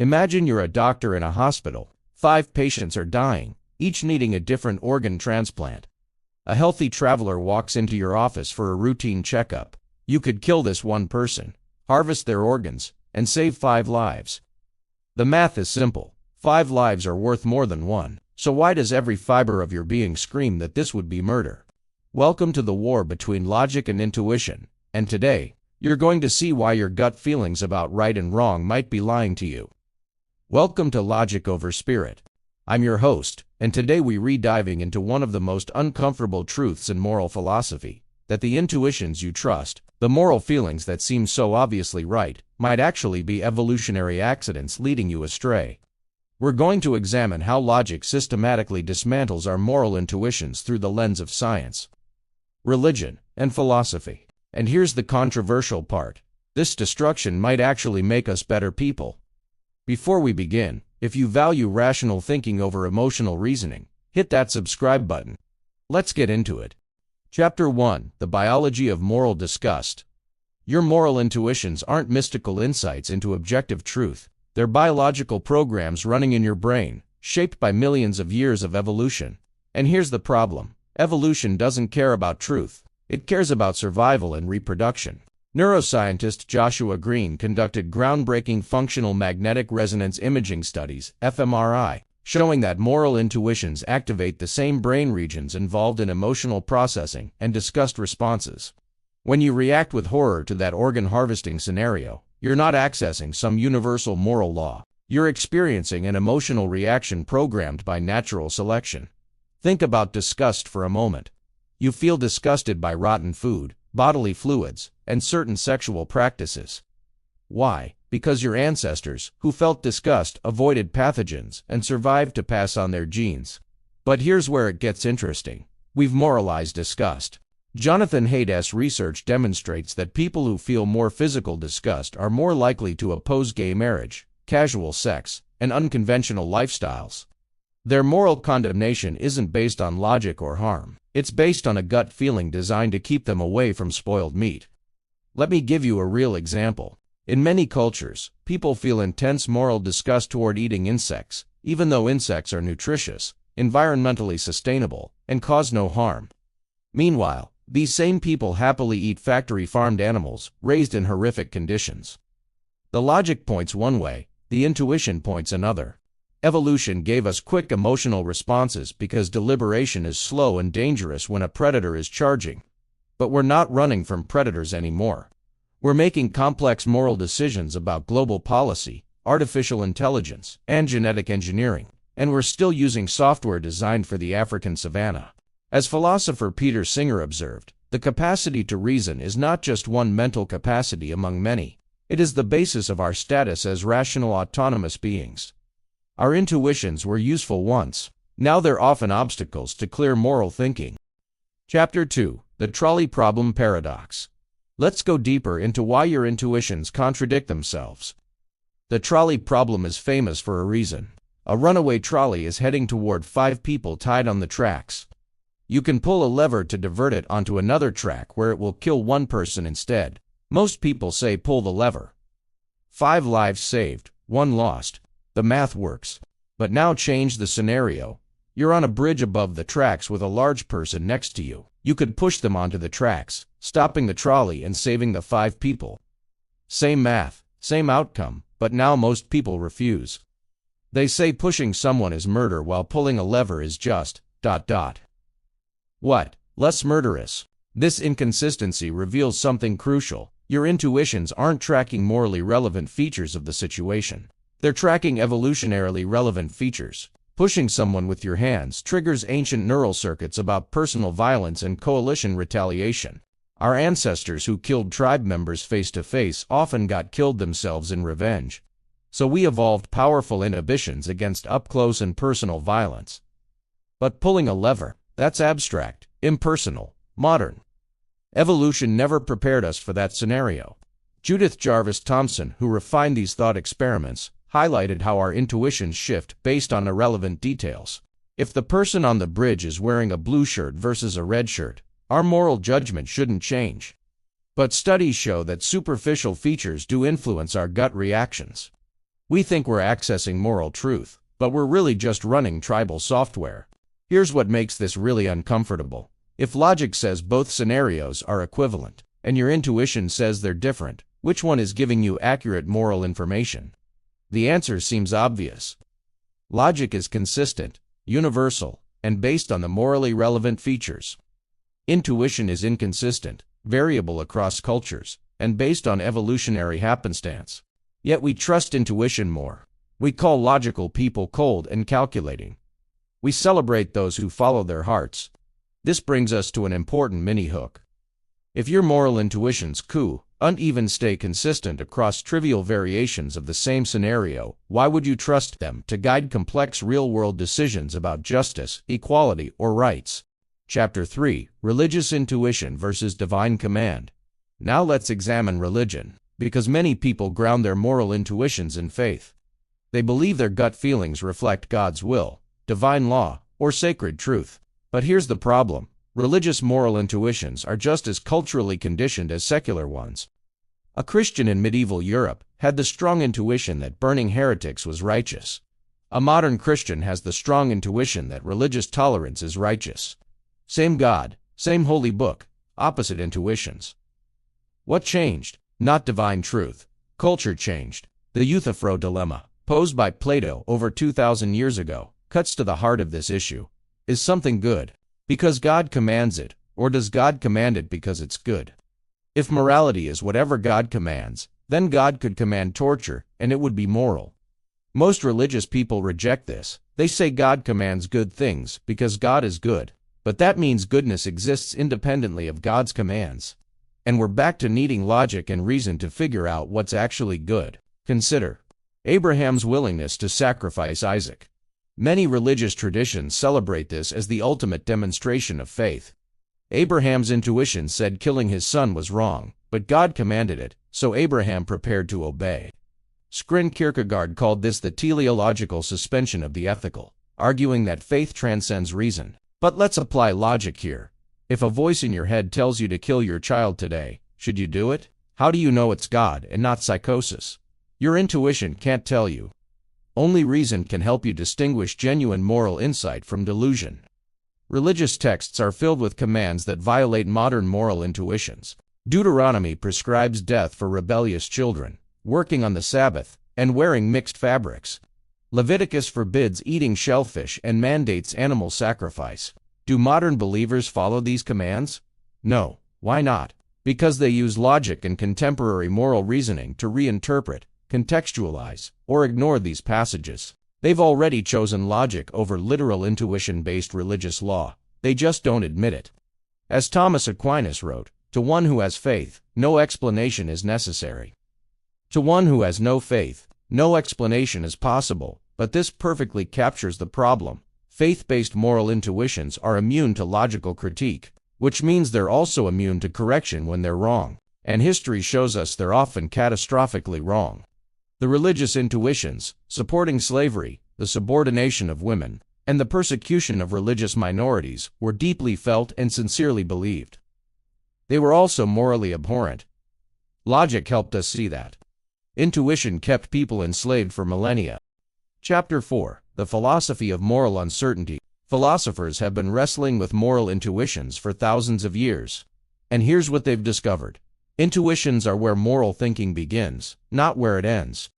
Imagine you're a doctor in a hospital. 5 patients are dying, each needing a different organ transplant. A healthy traveler walks into your office for a routine checkup. You could kill this one person, harvest their organs, and save 5 lives. The math is simple. 5 lives are worth more than 1. So why does every fiber of your being scream that this would be murder? Welcome to the war between logic and intuition, and today, you're going to see why your gut feelings about right and wrong might be lying to you. Welcome to Logic Over Spirit. I'm your host, and today we're diving into one of the most uncomfortable truths in moral philosophy, that the intuitions you trust, the moral feelings that seem so obviously right, might actually be evolutionary accidents leading you astray. We're going to examine how logic systematically dismantles our moral intuitions through the lens of science, religion, and philosophy. And here's the controversial part. This destruction might actually make us better people. Before we begin, if you value rational thinking over emotional reasoning, hit that subscribe button. Let's get into it. Chapter 1: The Biology of Moral Disgust. Your moral intuitions aren't mystical insights into objective truth. They're biological programs running in your brain, shaped by millions of years of evolution. And here's the problem. Evolution doesn't care about truth. It cares about survival and reproduction. Neuroscientist Joshua Greene conducted groundbreaking functional magnetic resonance imaging studies, fMRI, showing that moral intuitions activate the same brain regions involved in emotional processing and disgust responses. When you react with horror to that organ harvesting scenario, you're not accessing some universal moral law. You're experiencing an emotional reaction programmed by natural selection. Think about disgust for a moment. You feel disgusted by rotten food, bodily fluids, and certain sexual practices. Why? Because your ancestors, who felt disgust, avoided pathogens and survived to pass on their genes. But here's where it gets interesting. We've moralized disgust. Jonathan Haidt's research demonstrates that people who feel more physical disgust are more likely to oppose gay marriage, casual sex, and unconventional lifestyles. Their moral condemnation isn't based on logic or harm. It's based on a gut feeling designed to keep them away from spoiled meat. Let me give you a real example. In many cultures, people feel intense moral disgust toward eating insects, even though insects are nutritious, environmentally sustainable, and cause no harm. Meanwhile, these same people happily eat factory-farmed animals, raised in horrific conditions. The logic points one way, the intuition points another. Evolution gave us quick emotional responses because deliberation is slow and dangerous when a predator is charging. But we're not running from predators anymore. We're making complex moral decisions about global policy, artificial intelligence, and genetic engineering, and we're still using software designed for the African savanna. As philosopher Peter Singer observed, the capacity to reason is not just one mental capacity among many. It is the basis of our status as rational autonomous beings. Our intuitions were useful once. Now they're often obstacles to clear moral thinking. Chapter 2: The Trolley Problem Paradox. Let's go deeper into why your intuitions contradict themselves. The trolley problem is famous for a reason. A runaway trolley is heading toward 5 people tied on the tracks. You can pull a lever to divert it onto another track where it will kill one person instead. Most people say pull the lever. 5 lives saved, 1 lost. The math works. But now change the scenario. You're on a bridge above the tracks with a large person next to you. You could push them onto the tracks, stopping the trolley and saving the 5 people. Same math, same outcome, but now most people refuse. They say pushing someone is murder while pulling a lever is just ... What? Less murderous? This inconsistency reveals something crucial. Your intuitions aren't tracking morally relevant features of the situation. They're tracking evolutionarily relevant features. Pushing someone with your hands triggers ancient neural circuits about personal violence and coalition retaliation. Our ancestors who killed tribe members face to face often got killed themselves in revenge. So we evolved powerful inhibitions against up-close and personal violence. But pulling a lever, that's abstract, impersonal, modern. Evolution never prepared us for that scenario. Judith Jarvis Thomson, who refined these thought experiments, highlighted how our intuitions shift based on irrelevant details. If the person on the bridge is wearing a blue shirt versus a red shirt, our moral judgment shouldn't change. But studies show that superficial features do influence our gut reactions. We think we're accessing moral truth, but we're really just running tribal software. Here's what makes this really uncomfortable. If logic says both scenarios are equivalent, and your intuition says they're different, which one is giving you accurate moral information? The answer seems obvious. Logic is consistent, universal, and based on the morally relevant features. Intuition is inconsistent, variable across cultures, and based on evolutionary happenstance. Yet we trust intuition more. We call logical people cold and calculating. We celebrate those who follow their hearts. This brings us to an important mini-hook. If your moral intuitions uneven stay consistent across trivial variations of the same scenario, why would you trust them to guide complex real-world decisions about justice, equality, or rights? Chapter 3: Religious Intuition versus Divine Command. Now let's examine religion, because many people ground their moral intuitions in faith. They believe their gut feelings reflect God's will, divine law, or sacred truth. But here's the problem. Religious moral intuitions are just as culturally conditioned as secular ones. A Christian in medieval Europe had the strong intuition that burning heretics was righteous. A modern Christian has the strong intuition that religious tolerance is righteous. Same God, same holy book, opposite intuitions. What changed? Not divine truth. Culture changed. The Euthyphro dilemma, posed by Plato over 2,000 years ago, cuts to the heart of this issue. Is something good because God commands it, or does God command it because it's good? If morality is whatever God commands, then God could command torture, and it would be moral. Most religious people reject this. They say God commands good things because God is good, but that means goodness exists independently of God's commands. And we're back to needing logic and reason to figure out what's actually good. Consider Abraham's willingness to sacrifice Isaac. Many religious traditions celebrate this as the ultimate demonstration of faith. Abraham's intuition said killing his son was wrong, but God commanded it, so Abraham prepared to obey. Søren Kierkegaard called this the teleological suspension of the ethical, arguing that faith transcends reason. But let's apply logic here. If a voice in your head tells you to kill your child today, should you do it? How do you know it's God and not psychosis? Your intuition can't tell you. Only reason can help you distinguish genuine moral insight from delusion. Religious texts are filled with commands that violate modern moral intuitions. Deuteronomy prescribes death for rebellious children, working on the Sabbath, and wearing mixed fabrics. Leviticus forbids eating shellfish and mandates animal sacrifice. Do modern believers follow these commands? No. Why not? Because they use logic and contemporary moral reasoning to reinterpret, contextualize, or ignore these passages. They've already chosen logic over literal intuition-based religious law. They just don't admit it. As Thomas Aquinas wrote, "To one who has faith, no explanation is necessary." To one who has no faith, no explanation is possible, but this perfectly captures the problem. Faith-based moral intuitions are immune to logical critique, which means they're also immune to correction when they're wrong. And history shows us they're often catastrophically wrong. The religious intuitions, supporting slavery, the subordination of women, and the persecution of religious minorities, were deeply felt and sincerely believed. They were also morally abhorrent. Logic helped us see that. Intuition kept people enslaved for millennia. Chapter 4: The Philosophy of Moral Uncertainty. Philosophers have been wrestling with moral intuitions for thousands of years. And here's what they've discovered. Intuitions are where moral thinking begins, not where it ends.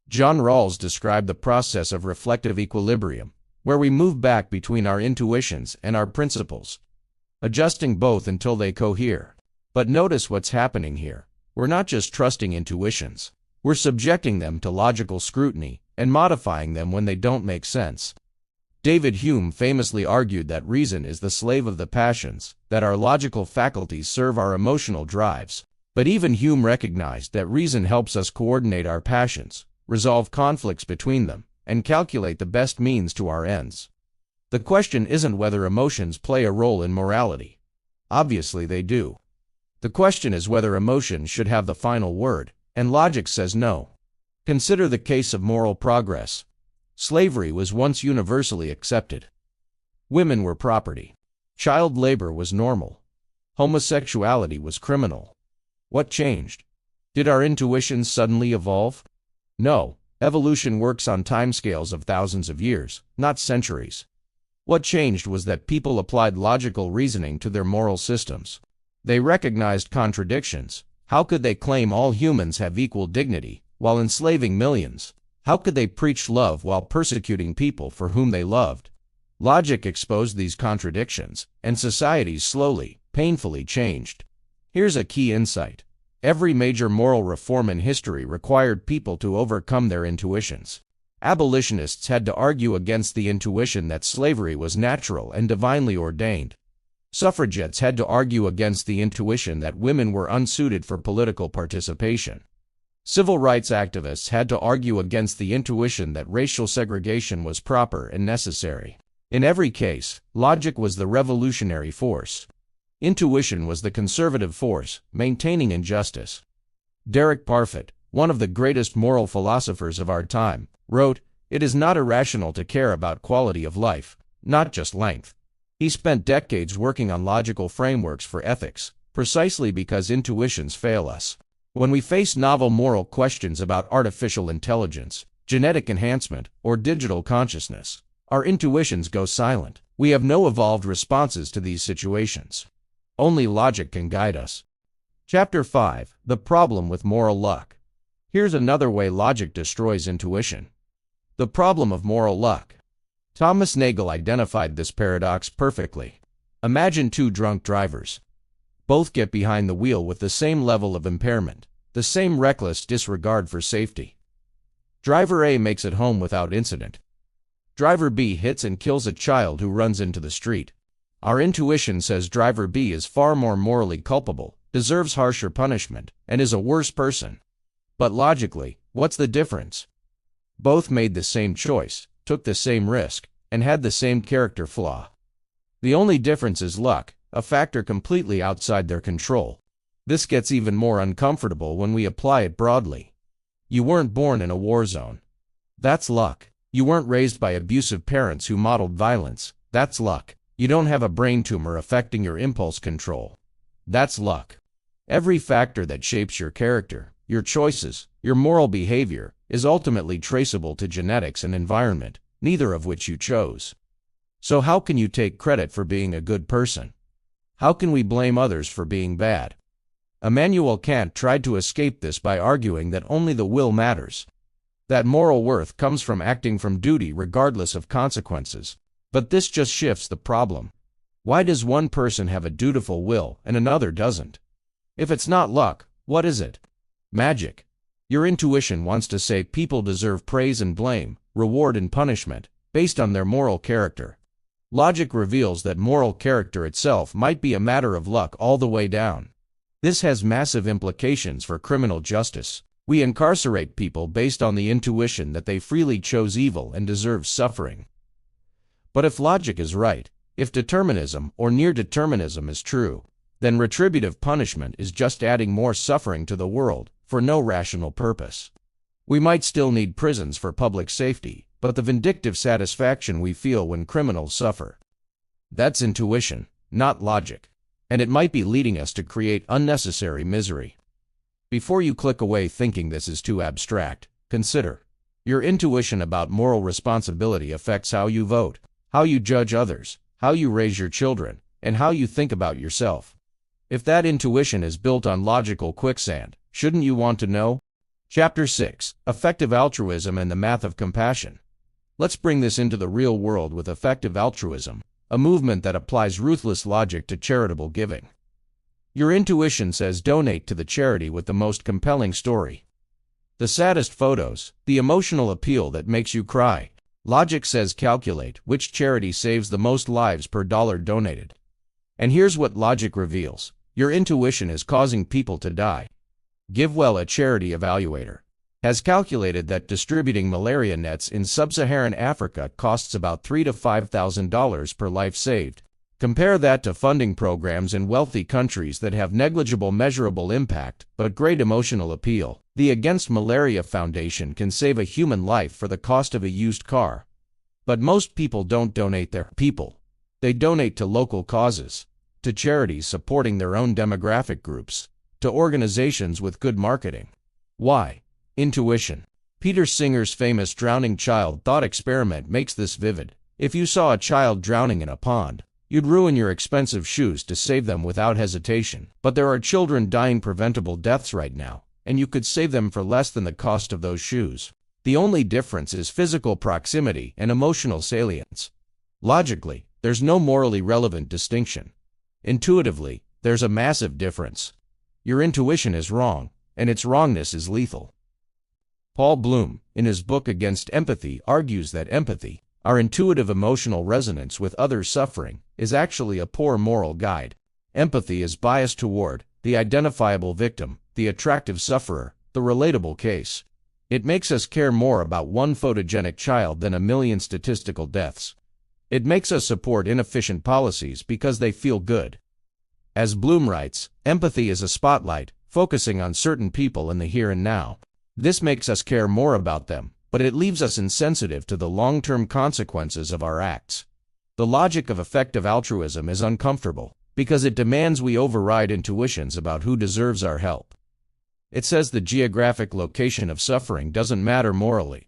John Rawls described the process of reflective equilibrium, where we move back between our intuitions and our principles, adjusting both until they cohere. But notice what's happening here. We're not just trusting intuitions. We're subjecting them to logical scrutiny and modifying them when they don't make sense. David Hume famously argued that reason is the slave of the passions, that our logical faculties serve our emotional drives. But even Hume recognized that reason helps us coordinate our passions, resolve conflicts between them, and calculate the best means to our ends. The question isn't whether emotions play a role in morality. Obviously they do. The question is whether emotions should have the final word, and logic says no. Consider the case of moral progress. Slavery was once universally accepted. Women were property. Child labor was normal. Homosexuality was criminal. What changed? Did our intuitions suddenly evolve? No, Evolution works on timescales of thousands of years, not centuries. What changed was that people applied logical reasoning to their moral systems. They recognized contradictions. How could they claim all humans have equal dignity while enslaving millions? How could they preach love while persecuting people for whom they loved? Logic exposed these contradictions, and societies slowly, painfully changed. Here's a key insight. Every major moral reform in history required people to overcome their intuitions. Abolitionists had to argue against the intuition that slavery was natural and divinely ordained. Suffragettes had to argue against the intuition that women were unsuited for political participation. Civil rights activists had to argue against the intuition that racial segregation was proper and necessary. In every case, logic was the revolutionary force. Intuition was the conservative force, maintaining injustice. Derek Parfit, one of the greatest moral philosophers of our time, wrote, "It is not irrational to care about quality of life, not just length." He spent decades working on logical frameworks for ethics, precisely because intuitions fail us. When we face novel moral questions about artificial intelligence, genetic enhancement, or digital consciousness, our intuitions go silent. We have no evolved responses to these situations. Only logic can guide us. Chapter 5. The Problem with Moral Luck. Here's another way logic destroys intuition. The problem of moral luck. Thomas Nagel identified this paradox perfectly. Imagine two drunk drivers. Both get behind the wheel with the same level of impairment, the same reckless disregard for safety. Driver A makes it home without incident. Driver B hits and kills a child who runs into the street. Our intuition says driver B is far more morally culpable, deserves harsher punishment, and is a worse person. But logically, what's the difference? Both made the same choice, took the same risk, and had the same character flaw. The only difference is luck, a factor completely outside their control. This gets even more uncomfortable when we apply it broadly. You weren't born in a war zone. That's luck. You weren't raised by abusive parents who modeled violence. That's luck. You don't have a brain tumor affecting your impulse control. That's luck. Every factor that shapes your character, your choices, your moral behavior, is ultimately traceable to genetics and environment, neither of which you chose. So how can you take credit for being a good person? How can we blame others for being bad? Immanuel Kant tried to escape this by arguing that only the will matters, that moral worth comes from acting from duty regardless of consequences. But this just shifts the problem. Why does one person have a dutiful will and another doesn't? If it's not luck, what is it? Magic. Your intuition wants to say people deserve praise and blame, reward and punishment, based on their moral character. Logic reveals that moral character itself might be a matter of luck all the way down. This has massive implications for criminal justice. We incarcerate people based on the intuition that they freely chose evil and deserve suffering. But if logic is right, if determinism or near determinism is true, then retributive punishment is just adding more suffering to the world for no rational purpose. We might still need prisons for public safety, but the vindictive satisfaction we feel when criminals suffer, that's intuition, not logic, and it might be leading us to create unnecessary misery. Before you click away thinking this is too abstract, consider. Your intuition about moral responsibility affects how you vote, how you judge others, how you raise your children, and how you think about yourself. If that intuition is built on logical quicksand, shouldn't you want to know? Chapter 6. Effective Altruism and the Math of Compassion. Let's bring this into the real world with effective altruism, a movement that applies ruthless logic to charitable giving. Your intuition says donate to the charity with the most compelling story, the saddest photos, the emotional appeal that makes you cry. Logic says calculate which charity saves the most lives per dollar donated. And here's what logic reveals. Your intuition is causing people to die. GiveWell, a charity evaluator, has calculated that distributing malaria nets in sub-Saharan Africa costs about $3,000 to $5,000 per life saved. Compare that to funding programs in wealthy countries that have negligible measurable impact but great emotional appeal. The Against Malaria Foundation can save a human life for the cost of a used car. But most people don't donate their people. They donate to local causes, to charities supporting their own demographic groups, to organizations with good marketing. Why? Intuition. Peter Singer's famous drowning child thought experiment makes this vivid. If you saw a child drowning in a pond, you'd ruin your expensive shoes to save them without hesitation. But there are children dying preventable deaths right now, and you could save them for less than the cost of those shoes. The only difference is physical proximity and emotional salience. Logically, there's no morally relevant distinction. Intuitively, there's a massive difference. Your intuition is wrong, and its wrongness is lethal. Paul Bloom, in his book Against Empathy, argues that empathy, our intuitive emotional resonance with others' suffering, is actually a poor moral guide. Empathy is biased toward the identifiable victim, the attractive sufferer, the relatable case. It makes us care more about one photogenic child than a million statistical deaths. It makes us support inefficient policies because they feel good. As Bloom writes, empathy is a spotlight, focusing on certain people in the here and now. This makes us care more about them, but it leaves us insensitive to the long-term consequences of our acts. The logic of effective altruism is uncomfortable, because it demands we override intuitions about who deserves our help. It says the geographic location of suffering doesn't matter morally.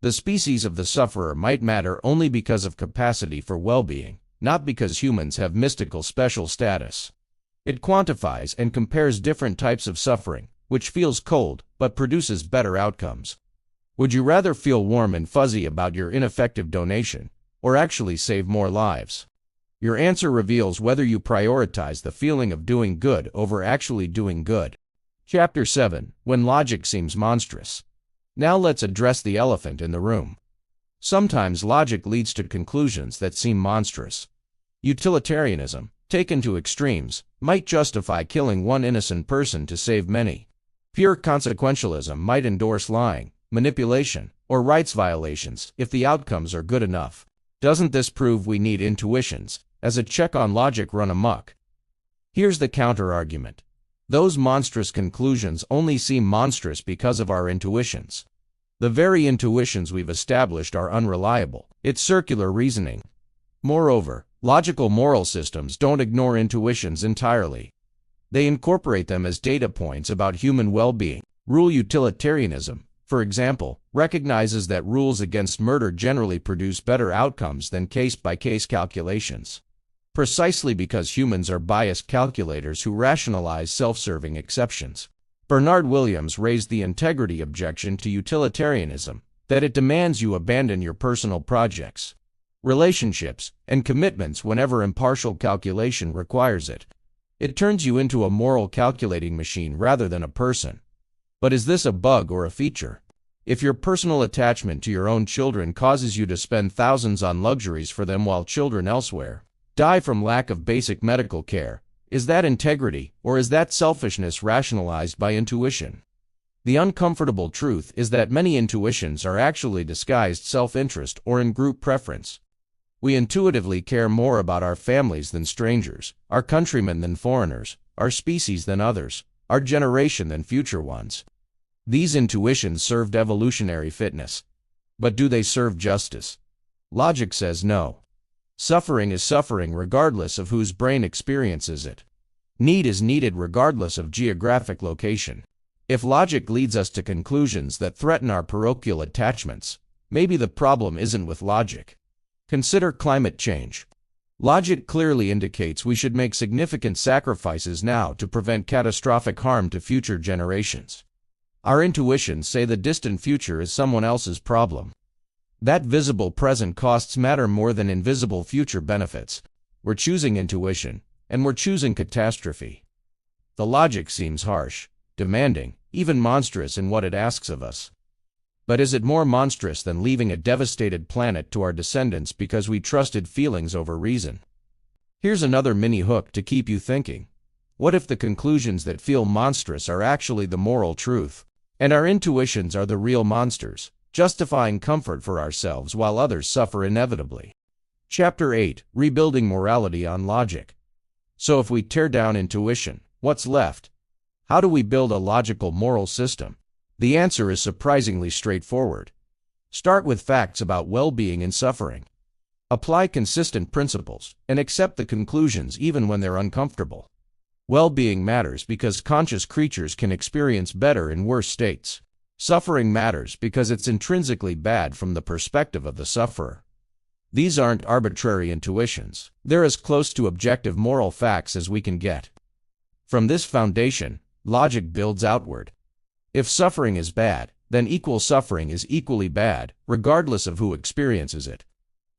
The species of the sufferer might matter only because of capacity for well-being, not because humans have mystical special status. It quantifies and compares different types of suffering, which feels cold but produces better outcomes. Would you rather feel warm and fuzzy about your ineffective donation, or actually save more lives? Your answer reveals whether you prioritize the feeling of doing good over actually doing good. Chapter 7. When Logic Seems Monstrous. Now let's address the elephant in the room. Sometimes logic leads to conclusions that seem monstrous. Utilitarianism, taken to extremes, might justify killing one innocent person to save many. Pure consequentialism might endorse lying, manipulation, or rights violations if the outcomes are good enough. Doesn't this prove we need intuitions as a check on logic run amok? Here's the counter-argument. Those monstrous conclusions only seem monstrous because of our intuitions. The very intuitions we've established are unreliable. It's circular reasoning. Moreover, logical moral systems don't ignore intuitions entirely. They incorporate them as data points about human well-being. Rule utilitarianism, for example, recognizes that rules against murder generally produce better outcomes than case-by-case calculations. Precisely because humans are biased calculators who rationalize self-serving exceptions. Bernard Williams raised the integrity objection to utilitarianism, that it demands you abandon your personal projects, relationships, and commitments whenever impartial calculation requires it. It turns you into a moral calculating machine rather than a person. But is this a bug or a feature? If your personal attachment to your own children causes you to spend thousands on luxuries for them while children elsewhere die from lack of basic medical care, is that integrity, or is that selfishness rationalized by intuition? The uncomfortable truth is that many intuitions are actually disguised self-interest or in-group preference. We intuitively care more about our families than strangers, our countrymen than foreigners, our species than others, our generation than future ones. These intuitions served evolutionary fitness. But do they serve justice? Logic says no. Suffering is suffering regardless of whose brain experiences it. Need is needed regardless of geographic location. If logic leads us to conclusions that threaten our parochial attachments, maybe the problem isn't with logic. Consider climate change. Logic clearly indicates we should make significant sacrifices now to prevent catastrophic harm to future generations. Our intuitions say the distant future is someone else's problem. That visible present costs matter more than invisible future benefits. We're choosing intuition, and we're choosing catastrophe. The logic seems harsh, demanding, even monstrous in what it asks of us. But is it more monstrous than leaving a devastated planet to our descendants because we trusted feelings over reason? Here's another mini hook to keep you thinking. What if the conclusions that feel monstrous are actually the moral truth, and our intuitions are the real monsters, justifying comfort for ourselves while others suffer inevitably? Chapter 8. Rebuilding Morality on Logic. So if we tear down intuition, what's left? How do we build a logical moral system? The answer is surprisingly straightforward. Start with facts about well-being and suffering. Apply consistent principles, and accept the conclusions even when they're uncomfortable. Well-being matters because conscious creatures can experience better in worse states. Suffering matters because it's intrinsically bad from the perspective of the sufferer. These aren't arbitrary intuitions. They're as close to objective moral facts as we can get. From this foundation, logic builds outward. If suffering is bad, then equal suffering is equally bad, regardless of who experiences it.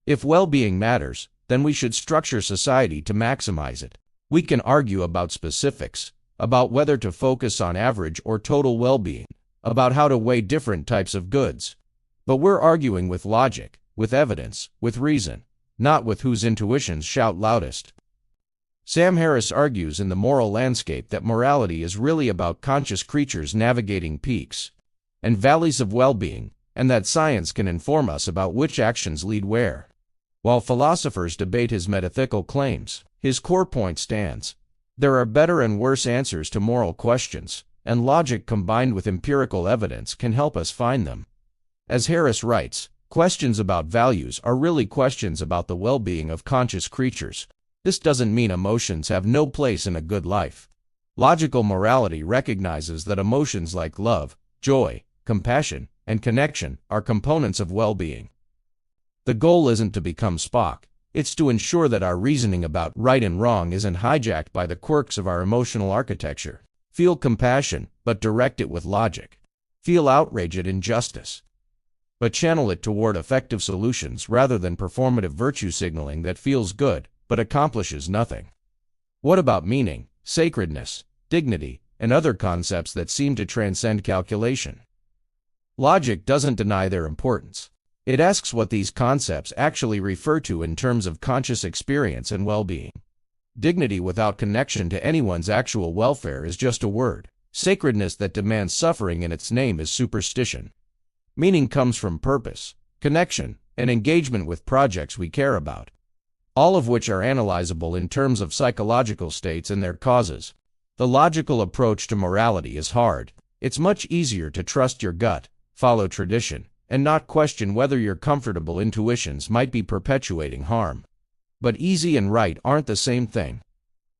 If well-being matters, then we should structure society to maximize it. We can argue about specifics, about whether to focus on average or total well-being, about how to weigh different types of goods. But we're arguing with logic, with evidence, with reason, not with whose intuitions shout loudest. Sam Harris argues in The Moral Landscape that morality is really about conscious creatures navigating peaks and valleys of well-being, and that science can inform us about which actions lead where. While philosophers debate his metaphysical claims, his core point stands. There are better and worse answers to moral questions, and logic combined with empirical evidence can help us find them. As Harris writes, questions about values are really questions about the well-being of conscious creatures. This doesn't mean emotions have no place in a good life. Logical morality recognizes that emotions like love, joy, compassion, and connection are components of well-being. The goal isn't to become Spock. It's to ensure that our reasoning about right and wrong isn't hijacked by the quirks of our emotional architecture. Feel compassion, but direct it with logic. Feel outrage at injustice, but channel it toward effective solutions rather than performative virtue signaling that feels good but accomplishes nothing. What about meaning, sacredness, dignity, and other concepts that seem to transcend calculation? Logic doesn't deny their importance. It asks what these concepts actually refer to in terms of conscious experience and well-being. Dignity without connection to anyone's actual welfare is just a word. Sacredness that demands suffering in its name is superstition. Meaning comes from purpose, connection, and engagement with projects we care about, all of which are analyzable in terms of psychological states and their causes. The logical approach to morality is hard. It's much easier to trust your gut, follow tradition, and not question whether your comfortable intuitions might be perpetuating harm. But easy and right aren't the same thing.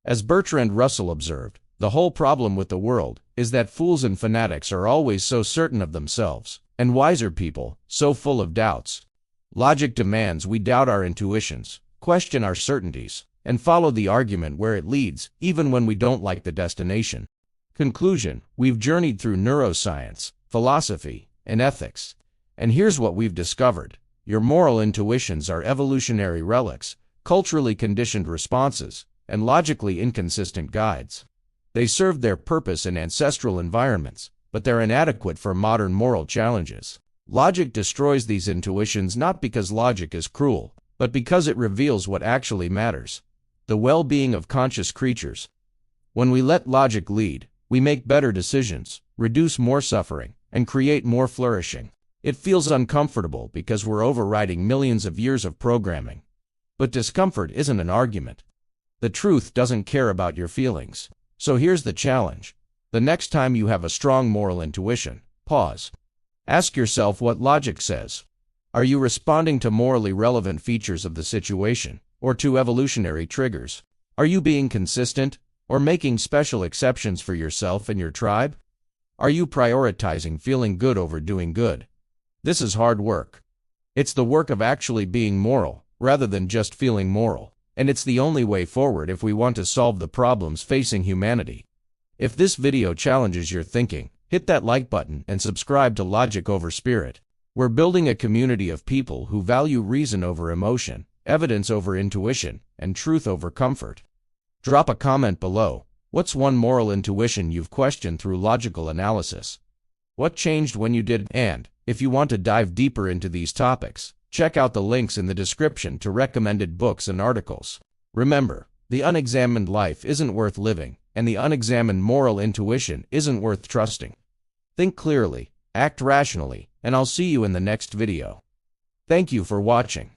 As Bertrand Russell observed, the whole problem with the world is that fools and fanatics are always so certain of themselves, and wiser people so full of doubts. Logic demands we doubt our intuitions, question our certainties, and follow the argument where it leads, even when we don't like the destination. Conclusion: we've journeyed through neuroscience, philosophy, and ethics. And here's what we've discovered. Your moral intuitions are evolutionary relics, culturally conditioned responses, and logically inconsistent guides. They served their purpose in ancestral environments, but they're inadequate for modern moral challenges. Logic destroys these intuitions not because logic is cruel, but because it reveals what actually matters: the well-being of conscious creatures. When we let logic lead, we make better decisions, reduce more suffering, and create more flourishing. It feels uncomfortable because we're overriding millions of years of programming. But discomfort isn't an argument. The truth doesn't care about your feelings. So here's the challenge. The next time you have a strong moral intuition, pause. Ask yourself what logic says. Are you responding to morally relevant features of the situation, or to evolutionary triggers? Are you being consistent, or making special exceptions for yourself and your tribe? Are you prioritizing feeling good over doing good? This is hard work. It's the work of actually being moral, rather than just feeling moral. And it's the only way forward if we want to solve the problems facing humanity. If this video challenges your thinking, hit that like button and subscribe to Logic Over Spirit. We're building a community of people who value reason over emotion, evidence over intuition, and truth over comfort. Drop a comment below. What's one moral intuition you've questioned through logical analysis? What changed when you did? And if you want to dive deeper into these topics, check out the links in the description to recommended books and articles. Remember, the unexamined life isn't worth living, and the unexamined moral intuition isn't worth trusting. Think clearly, act rationally, and I'll see you in the next video. Thank you for watching.